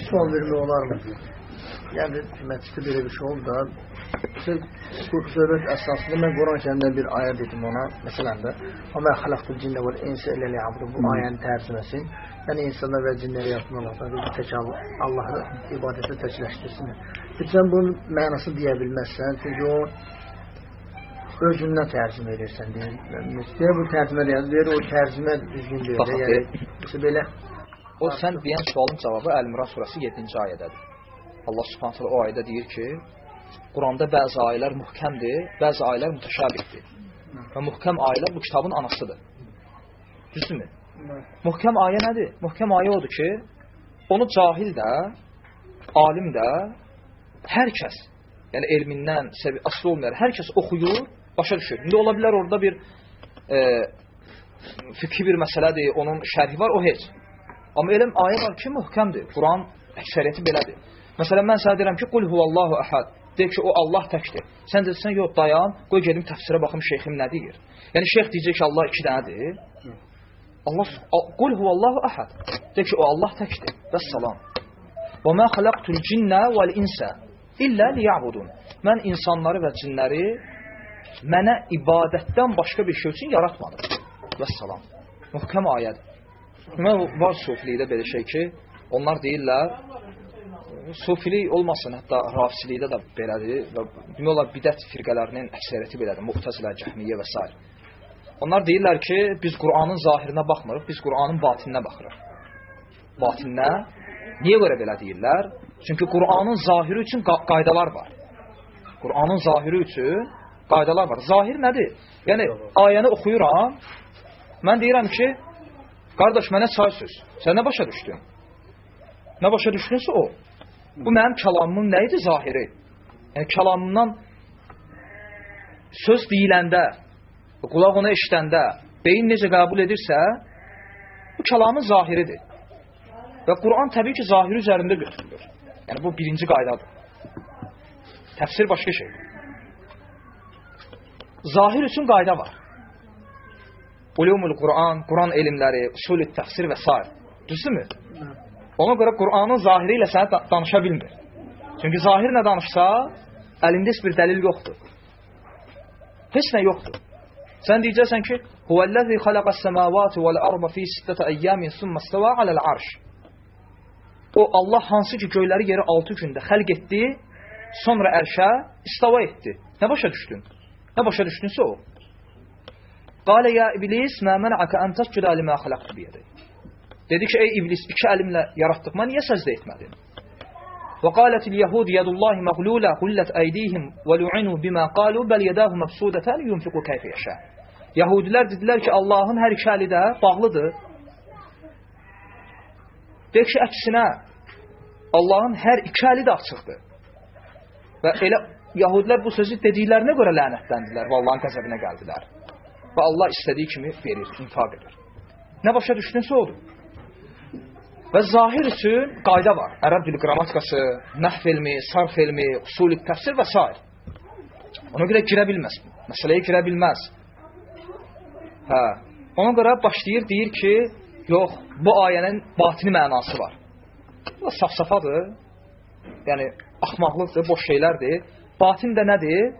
sual vermək olarmı? Yəni, məclisdə belə bir şey oldu da, bu söhbət əsasında mən Quran kərindən bir ayə dedim ona, məsələn də, "Amma xalaqtul cinnə vəl insə illə liya'budun" bu ayənin tərcüməsi, yəni insanlar və cinləri yaratmış Allahdan tək Allahı ibadətə təkləşdirsin. Sən bunun mənasını deyə bilməzsən, çünki o özündən tərcümə edirsən deyir. Bu tərcümə deyir, o tərcümə düzgün deyir. Yəni, belə. O sən deyən sualın cavabı Əl-İmran surəsi 7-ci ayədədir. Allah Subhanahu taala o ayədə deyir ki, Quranda bəzi ayələr möhkəmdir, bəzi ayələr mütəşabihdir. Və möhkəm ayələr bu kitabın anasıdır. Düzdürmü? Möhkəm ayə nədir? Möhkəm ayə odur ki, onu cahil də, alim də, hər kəs, yəni elmindən, asılı olmayan hər kəs oxuyur, başa düşür. İndi ola bilər orada bir fikri bir məsələdir, onun şərhi var, o heç. Amma elm ayə var ki, möhkəmdir. Quran əksəriyyəti belədir. Məsələn, mən sənə deyirəm ki, qul huvallahu əhəd. Deyək ki, o Allah təkdir. Sən deyirsən, yox, dayan, qoy gedim təfsirə baxım, şeyxim nə deyir. Yəni, şeyx deyəcək ki, Allah iki dənədir. Qul huvallahu əhəd. Deyək ki, o Allah təkdir. Vəssalam. Və mə xalaqtul cinnə vəl insə illə liya'budun. Mən insanları və cinləri mənə ibadətdən başqa bir şey üçün yaratmadım. Vəssalam. Möhkəm ayədir. Var sufilikdə belə şey ki, onlar deyirlər, sufilik olmasın, hətta rafisilikdə də belədir və demək olar bidət firqələrinin əksəriyyəti belədir, Mu'təzilə, Cəhmiyyə və s. Onlar deyirlər ki, biz Qur'anın zahirinə baxmırıq, biz Qur'anın batininə baxırıq. Batininə? Niyə görə belə deyirlər? Çünki Qur'anın zahiri üçün qaydalar var. Qur'anın zahiri üçün qaydalar var. Zahir nədir? Yəni, ayəni oxuyuram, mən deyirəm ki, qardaş, mənə say söz. Sən nə başa düşdün? Nə başa düşdünsə o. Bu mənim kəlamımın nə idi zahiri? Yəni, kəlamımdan söz deyiləndə, qulaq ona eşidəndə, beyin necə qəbul edirsə, bu kəlamın zahiridir. Və Quran təbii ki, zahiri üzərində götürülür. Yəni, bu birinci qaydadır. Təfsir başqa şeydir. Zahir üçün qayda var. Ulumul Quran, Quran elmləri, usulü təfsir və s. Düzdürmü? Ona görə Quranın zahiri ilə sənə danışa bilmir. Çünki zahirlə danışsa, əlində heç bir dəlil yoxdur. Heç nə yoxdur. Sən deyəcəksən ki, Huvəl-ləzi xalaqəs-səmavati vəl-arda fi sittətə əyyəmin summa istəvə aləl-arş. O Allah hansı ki göyləri yeri 6 gündə xəlq etdi, sonra ərşə istava etdi. Nə başa düşdün? Nə başa düşdünsə o. Qalə ya iblis, mə mənəəkə ən təscüdə limə xələqtü biyədi. Dedi ki, ey iblis, 2 əlimlə yaratdıqma niyə səcdə etmədin? Və qalətil yəhud yədullahi məqlulə qullet əydihim və lu'inu bimə qalu bəl yədəhu məbsudətən yunfiqu kəyfə yəşə. Yəhudilər dedilər ki, Allahın hər 2 əli də bağlıdır. Deyək ki, əksinə, Allahın hər 2 əli də açıqdır. Və elə Yahudilər bu sözü dediklərinə görə lənətləndilər və Allahın qəzəbinə gəldilər. Və Allah istədiyi kimi verir, infaq edir. Nə başa düşdünsə odur. Və zahir üçün qayda var. Ərəb dili qrammatikası, nəhv elmi, sarf elmi, usulü təfsir və s. Ona görə girə bilməz. Məsələyə girə bilməz. Ona görə başlayır, deyir ki, yox, bu ayənin batini mənası var. Bu saf-safadır. Yəni, axmaqlıqdır, boş şeylərdir. Batin də nədir?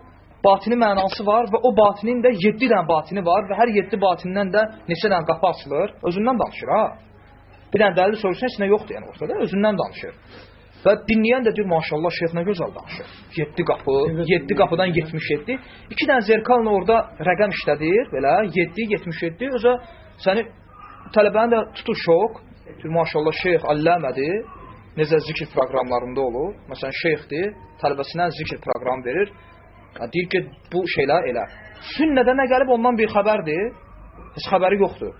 Batini mənası var və o batinin də 7 dənə batini var və hər 7 batindən də neçə dənə qapı açılır. Özündən danışır, ha. Bir dənə dəlil soruşsan, heç nə yoxdur yəni ortada. Özündən danışır. Və dinləyən də deyir, maşallah, şeyh nə gözəl danışır. 7 qapı, 7 qapıdan 77. 2 dənə zerkalla orada rəqəm işlədir, belə 7, 77. Özə səni tələbəni də tutur şok. Deyir, maşallah, şeyh alləmədir. Necə zikr proqramlarında olur. Məsələn, şeyxdir, tələbəsinə zikr proqram verir. Deyir ki, bu şeylər elə. Sünnədə nə gəlib ondan bir xəbərdir. Heç xəbəri yoxdur.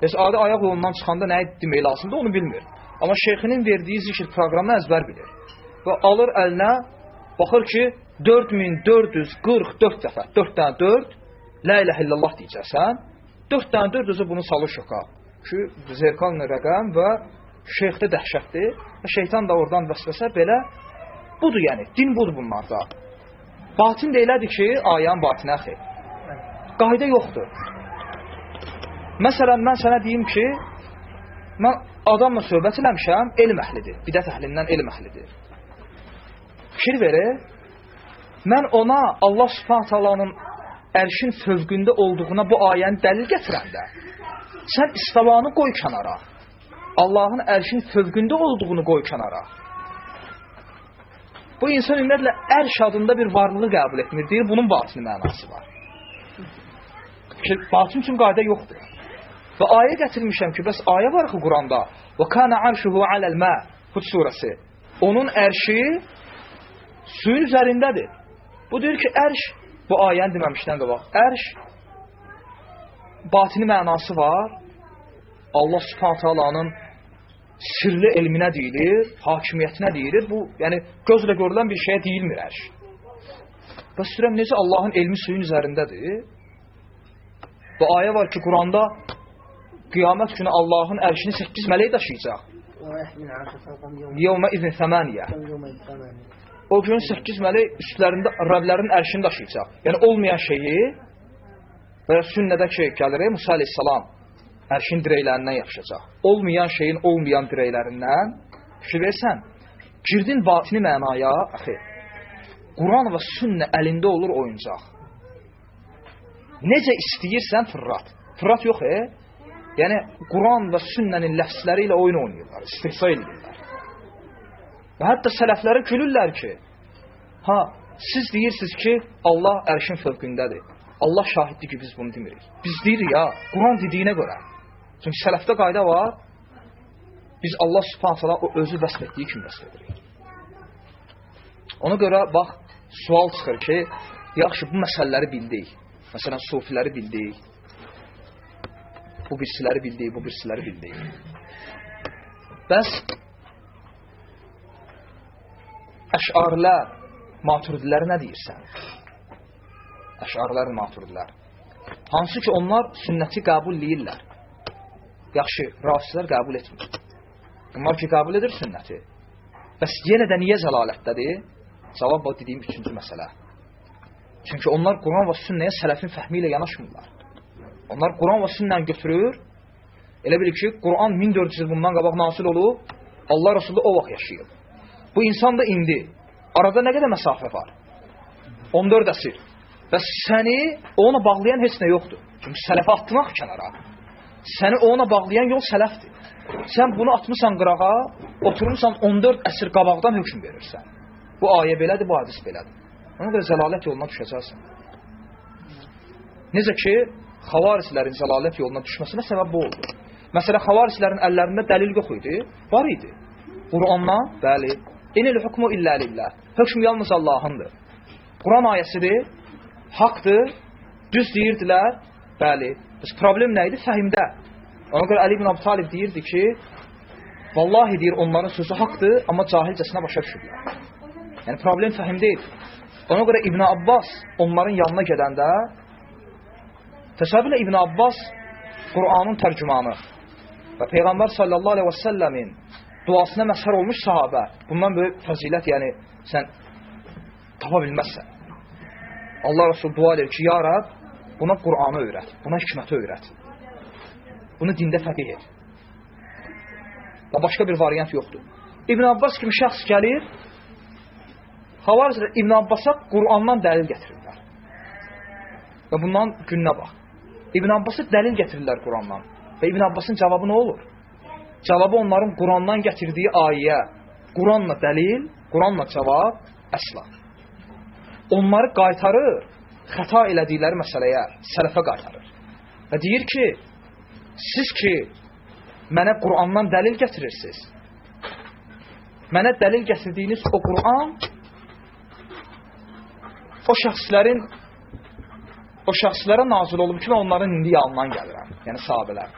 Heç adi ayaq yolundan çıxanda nə demək lazımdır, onu bilmir. Amma şeyxinin verdiyi zikr proqramını əzbər bilir. Və alır əlinə, baxır ki, 4444 dəfə, 4 dənə 4, la ilə illallah deyəcəksən, 4 dənə 4 özü bunu salır şoka. Ki, zerkanlı rəqəm və şeyxdə dəhşətdir və şeytan da oradan vəsvəsə belə. Budur yəni, din budur bunlarda. Batin də elədir ki, ayənin batinə xeyr. Qayda yoxdur. Məsələn, mən sənə deyim ki, mən adamla söhbət eləmişəm, elm əhlidir. Bidət əhlindən elm əhlidir. Fikir verir, mən ona Allah Subhanahu taalanın ərşin fövqündə olduğuna bu ayəni dəlil gətirəndə, sən istavanı qoy kənara. Allahın ərşin fövqündə olduğunu qoy kənara. Bu insan ümumiyyətlə ərş adında bir varlığı qəbul etmir, deyir, bunun batini mənası var. Batin üçün qayda yoxdur. Və ayə gətirmişəm ki, bəs ayə var ki, Quranda وَكَانَ عَرْشُهُ عَلَى الْمَا Hud surəsi. Onun ərşi suyun üzərindədir. Bu deyir ki, ərş, bu ayəni deməmişdən qabaq, ərş batini mənası var. Allah Subhanahu taalanın sirli elminə deyilir, hakimiyyətinə deyilir. Bu, yəni gözlə görülən bir şeyə deyilmir ərş. Bəs deyirəm, necə Allahın elmi suyun üzərindədir? Bu ayə var ki, Quranda qiyamət günü Allahın ərşini 8 mələk daşıyacaq. Yevmə izin səmaniyə. O gün 8 mələk üstlərində Rəblərin ərşini daşıyacaq. Yəni olmayan şeyi və sünnədə ki, gəlir, Musa aleyhissalam ərşin dirəklərindən yapışacaq. Olmayan şeyin olmayan dirəklərindən fikir versən, girdin batini mənaya, Quran və sünnə əlində olur oyuncaq. Necə istəyirsən fırrat. Fırrat yox, Yəni, Quran və sünnənin ləfsləri ilə oyun oynayırlar, istihsa edirlər. Və hətta sələfləri gülürlər ki, siz deyirsiniz ki, Allah ərşin fövqündədir. Allah şahiddir ki, biz bunu demirik. Biz deyirik ya, Quran dediyinə görə. Çünki sələfdə qayda var, biz Allah Subhanahu taala o özü vəsf etdiyi kimi vəsf edirik. Ona görə, bax, sual çıxır ki, yaxşı, bu məsələləri bildik. Məsələn, sufiləri bildik. Bu birisiləri bildik, bu birisiləri bildik. Bəs əşarilər, maturidilər nə deyirsən? Əşarilər, maturidilər. Hansı ki, onlar sünnəti qəbul deyirlər. Yaxşı, rafizlər qəbul etmir. Bunlar ki, qəbul edir sünnəti. Bəs yenə də niyə zəlalətdədir? Cavab o dediyim 3-cü məsələ. Çünki onlar Quran və sünnəyə sələfin fəhmi ilə yanaşmırlar. Onlar Quran və sünnəni götürür, elə bilir ki, Quran 1400 il bundan qabaq nasil olub, Allah Resulü o vaxt yaşayıb. Bu insan da indi. Arada nə qədər məsafə var? 14 əsr. Və səni ona bağlayan heç nə yoxdur. Çünki sələfə atmaq kənara. Səni ona bağlayan yol sələfdir. Sən bunu atmışsan qırağa, oturmuşsan 14 əsr qabaqdan hökm verirsən. Bu ayə belədir, bu hadis belədir. Ona görə zəlalət yoluna düşəcəksən. Necə ki, xavarislərin zəlalət yoluna düşməsinə səbəb bu oldu. Məsələn, xavarislərin əllərində dəlil yox idi, var idi. Qurandan, bəli, inil hukmu illə lillah. Hökm yalnız Allahındır. Quran ayəsidir, haqdır, düz deyirdilər, bəli. Bəs problem nə idi? Fəhimdə. Ona görə Əli ibn Əbi Talib deyirdi ki, vallahi deyir, onların sözü haqdır, amma cahilcəsinə başa düşürlər. Yəni, problem fəhimdə idi. Ona görə İbn Abbas onların yanına gedəndə, təsəvvürlə İbn Abbas Qur'anın tərcümanı və Peyğəmbər sallallahu aleyhi və səlləmin duasına məzhər olmuş sahabə. Bundan böyük fəzilət, yəni sən tapa bilməzsən. Allah Resulü dua edir ki, ya Rab, buna Qur'anı öyrət, buna hikməti öyrət. Bunu dində fəqih et. Və başqa bir variant yoxdur. İbn Abbas kimi şəxs gəlir, xavarizlər İbn Abbasa Qur'andan dəlil gətirirlər. Və bundan gününə bax. İbn Abbasa dəlil gətirirlər Qurandan. Və İbn Abbasın cavabı nə olur? Cavabı onların Qurandan gətirdiyi ayə, Quranla dəlil, Quranla cavab, əsla. Onları qaytarır, xəta elədikləri məsələyə, sələfə qaytarır. Və deyir ki, siz ki, mənə Qurandan dəlil gətirirsiniz. Mənə dəlil gətirdiyiniz o Quran, o şəxslərə nazil olub ki, mən onların indi yanından gəlirəm. Yəni sahabələr.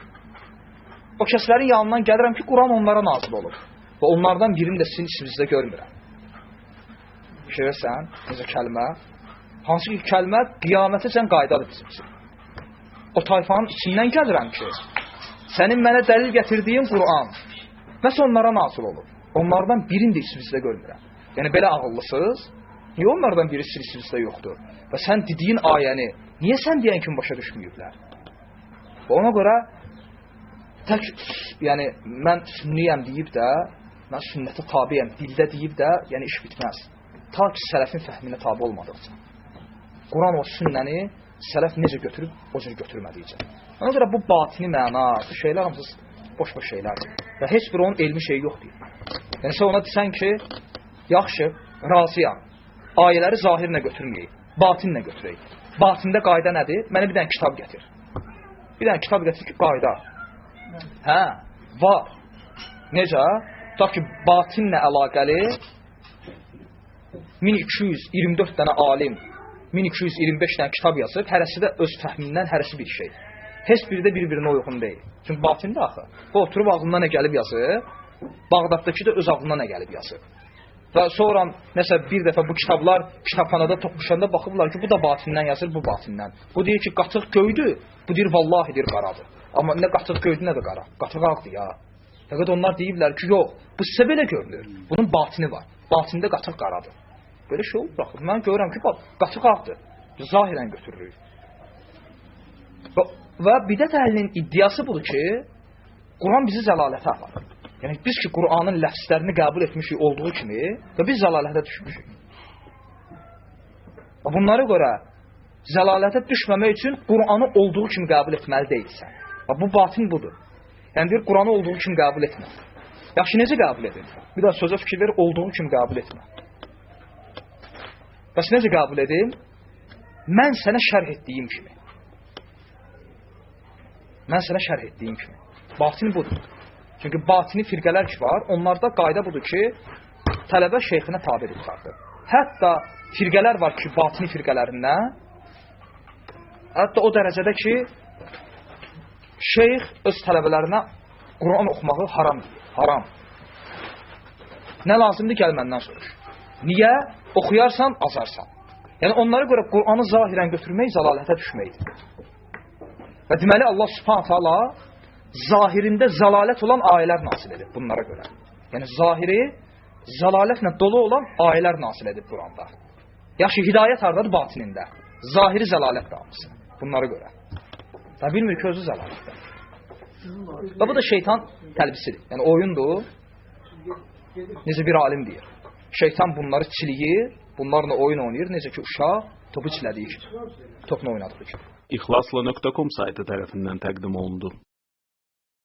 O kəslərin yanından gəlirəm ki, Quran onlara nazil olub. Və onlardan birini də sizin içinizdə görmürəm. Görürsən, necə kəlmə? Hansı ki, kəlmə qiyamətə sən qaydadır bizim üçün. O tayfanın içindən gəlirəm ki, sənin mənə dəlil gətirdiyin Quran məhz onlara nazil olub. Onlardan birini də içinizdə görmürəm. Yəni, belə ağıllısınız, niyə onlardan biri içinizdə yoxdur? Və sən dediyin ayəni, niyə sən deyən kimi başa düşməyiblər? Və ona görə tək, yəni mən sünniyəm deyib də, mən sünnətə tabiyəm dildə deyib də, yəni iş bitməz. Ta ki sələfin fəhminə tabi olmadıqca. Quran o sünnəni sələf necə götürüb, o cür götürmədikcə. Ona görə bu batini məna, bu şeylər hamısı boş-boş şeylərdir. Və heç bir onun elmi şeyi yoxdur. Yəni sən ona desən ki, yaxşı, razıyam. Ayələri zahirlə götürməyək, batinlə götürək. Batində qayda nədir? Mənə bir dənə kitab gətir. Bir dənə kitab gətir ki, qayda. Hə, var. Necə? Ta ki, batinlə əlaqəli 1224 dənə alim, 1225 dənə kitab yazıb, hərəsi də öz fəhmindən hərəsi bir şey. Heç biri də bir-birinə uyğun deyil. Çünki batində axı. Bu oturub ağlına nə gəlib yazıb, Bağdaddakı da öz ağlına nə gəlib yazıb. Və sonra məsələn bir dəfə bu kitablar kitabxanada toxuşanda baxıblar ki, bu da batindən yazır, bu batindən. Bu deyir ki, qatıq göydür, bu deyir vallahi deyir qaradır. Amma nə qatıq göydü, nə də qara. Qatıq ağdır ya. Fəqət onlar deyiblər ki, yox, bu sizə belə görünür. Bunun batini var. Batində qatıq qaradır. Belə şey olur baxır. Mən görürəm ki, qatıq ağdır. Zahirən götürülür. Və bidət əhlinin iddiası budur ki, Quran bizi zəlalətə aparır. Yəni biz ki, Quranın ləfslərini qəbul etmişik olduğu kimi və biz zəlalətə düşmüşük. Bunlara görə zəlalətə düşməmək üçün Quranı olduğu kimi qəbul etməli deyilsən. Bu batin budur. Yəni deyir, Quranı olduğu kimi qəbul etmə. Yaxşı, necə qəbul edin? Bir daha sözə fikir ver, olduğu kimi qəbul etmə. Bəs necə qəbul edin? Mən sənə şərh etdiyim kimi. Mən sənə şərh etdiyim kimi. Batin budur. Çünki batini firqələr ki var, onlarda qayda budur ki, tələbə şeyxinə tabi tutardır. Hətta firqələr var ki, batini firqələrindən, hətta o dərəcədə ki, şeyx öz tələbələrinə Quran oxumağı haram deyir. Haram. Nə lazımdır, gəl məndən soruş. Niyə? Oxuyarsan, azarsan. Yəni onlara görə Quranı zahirən götürmək zəlalətə düşməkdir. Və deməli Allah Subhanahu taala zahirində zəlalət olan ayələr nazil edib bunlara görə. Yəni zahiri zəlalətlə dolu olan ayələr nazil edib Quranda. Yaxşı, hidayət hardadır? Batinində. Zahiri zəlalət qalmışsa bunlara görə. Və bilmir ki, özü zəlalətdir. Və bu da şeytan təlbisidir. Yəni oyundur. Necə bir alim deyir. Şeytan bunları çiliyir, bunlarla oyun oynayır. Necə ki, uşaq topu çilədiyi kimi. Topla oynadığı kimi. İxlasla.com saytı tərəfindən təqdim olundu.